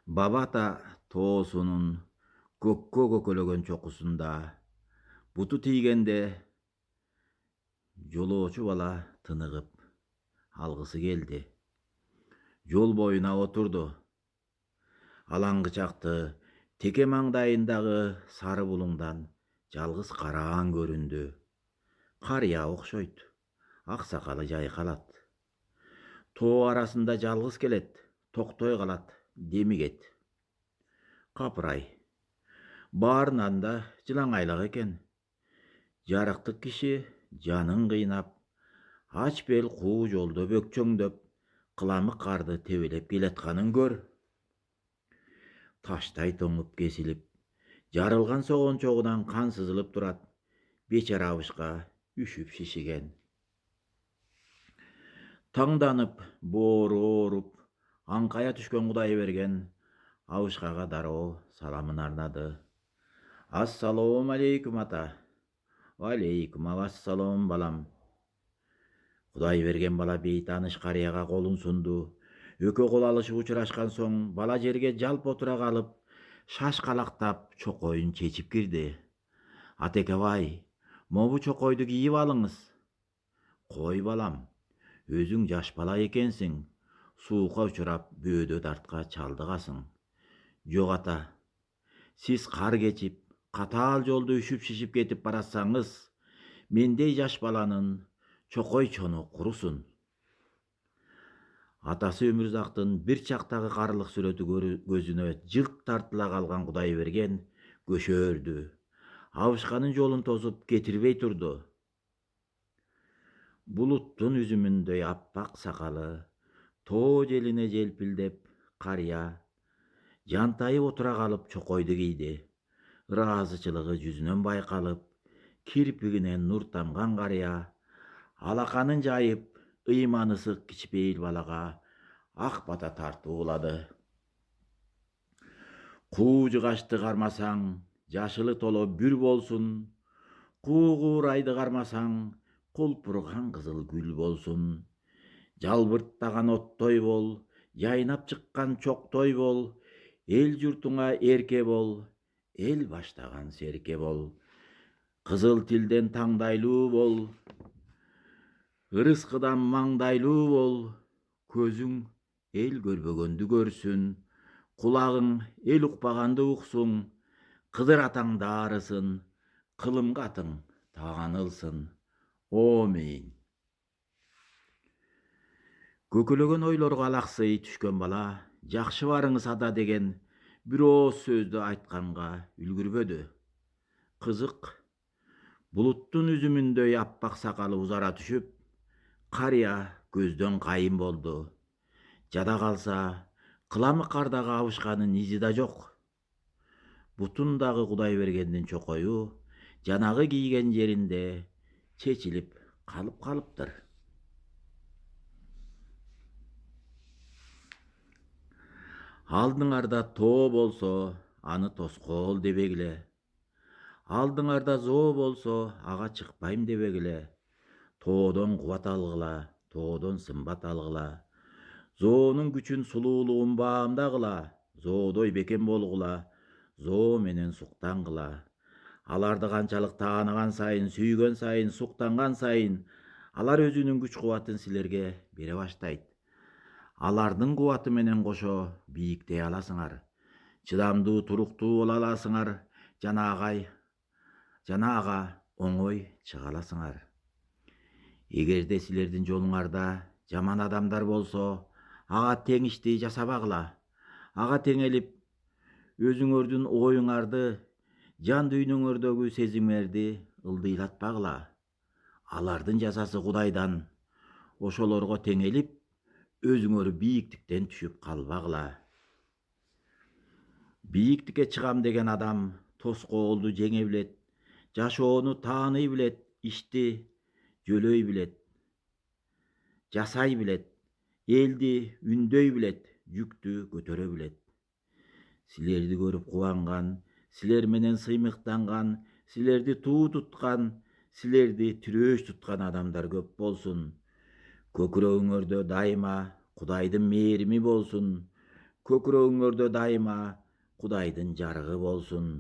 Баба ата тоосунун көккө көкөлөгөн чокусунда буту тийгенде жолоочу бала тыныгып алгысы келди. Жол боюна отурду. Алаңгычакты теке маңдайындагы сары булуңдан жалгыз караан көрүндү. Карыя окшойт. Ак сакалы жайкалат. Тоо арасында жалгыз келет, токтой калат, демигет. Капырай. Баарынан да жылаңайлак экен. Жарыктык киши жанын кыйнап, ач бел куу жолдо бөкчөңдөп, кыламык карды тебелеп келатканын көр. Таштай тоңуп кесилип, жарылган согончогунан кан сызылып турат. Бечара абышка үшүп шишиген. Таңданып, боору ооруп, аңкая түшкөн Кудай берген абышкага дароо саламын арнады. Ассалому алейкум ата. Алейкум ассалам балам. Кудай берген бала бейтаныш карыяга колун сунду. Экөө кол алышып учурашкан соң бала жерге жалп отура калып, шашкалактап чокоюн чечип кирди. Атеке-бай, могу чокойду кийип алыңыз. Кой балам, өзүң жаш бала экенсиң, суукка учурап бөөдө дартка чалдыгасың. Жок ата, сиз кар кечип, катаал жолду үшүп шишип кетип баратсаңыз, мендей жаш баланын чокой чону курусун. Атасы Өмүрзактын бир чактагы карылык сүрөтү көзүнө жылт тартыла калган Кудай берген көшөрдү. Абышканын жолун тосуп кетирбей турду. Булуттун үзүмүндөй аппак сакалы, тоо желине желпилдеп, карыя жантайып отура калып чокойду кийди. Ыраазычылыгы жүзүнөн байкалып, кирпигинен нур тамган карыя алаканын жайып, ыйманы сык кичпейил балага ак бата тартуулады. Куу жыгачты кармасаң, жашылы толо бүр болсун. Куугурайды кармасаң, кулпурган кызыл гүл болсун. Жалбырттаган оттой бол, жайнап чыккан чоктой бол. Эл журтуңа эрке бол, эл баштаган серке бол. Кызыл тилден таңдайлуу бол, ырыскыдан маңдайлуу бол. Көзүң эл көрбөгөндү көрсүн, кулагың эл укпаганды уксун. Кыдыр атаң даарысын, кылымга атың таанылсын. Омейин. Көкөлөгөн ойлорго алаксый түшкөн бала жакшы барыңыз ата деген бир ооз сөздү айтканга үлгүрбөдү. Кызык, булуттун үзүмүндөй аппак сакалы узара түшүп, карыя көздөн кайын болду. Жада калса, кыламык кардагы абышканын изи да жок. Бутундагы Кудай бергендин чокою жанагы кийген жеринде чечилип калып калыптыр. Алдыңарда тоо болсо, аны тоскоол дебегиле. Алдыңарда зоо болсо, ага чыкпайм дебегиле. Тоодон кубат алгыла, тоодон сымбат алгыла. Зоонун күчүн сулуулугун баамдагыла, зоодой бекем болгула, зоо менен суктангыла. Аларды канчалык тааныган сайын, сүйгөн сайын, суктанган сайын, алар өзүнүн күч кубатын силерге бере баштайт. Алардын кубаты менен кошо бийиктей аласыңар. Чыдамдуу, туруктуу боло аласыңар, жана ага оңой чыга аласыңар. Эгерде силердин жолуңарда жаман адамдар болсо, ага тең ишти жасабагыла. Ага теңелип, өзүңөрдүн оюңарды, жан дүйнөңөрдөгү сезимдерди ылдыйлатпагыла. Алардын жазасы Кудайдан. Ошолорго теңелип, өзүңөр бийиктиктен түшүп калбагыла. Бийиктикке чыгам деген адам тоскоолду жеңе билет, жашоону тааный билет, ишти жөлөй билет, жасай билет, элди үндөй билет, жүктү көтөрө билет. Силерди көрүп кубанган, силер менен сыймыктанган, силерди туу туткан, силерди тирөөч туткан адамдар көп болсун. Көкүрөгүңөрдө дайыма Кудайдын мээрими болсун. Көкірөгүңөрдө дайыма Кудайдын жарыгы болсун.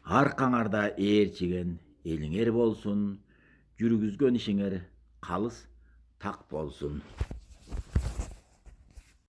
Аркаңарда ээрчиген элиңер болсун. Жүргүзгөн ишиңер калыс так болсун.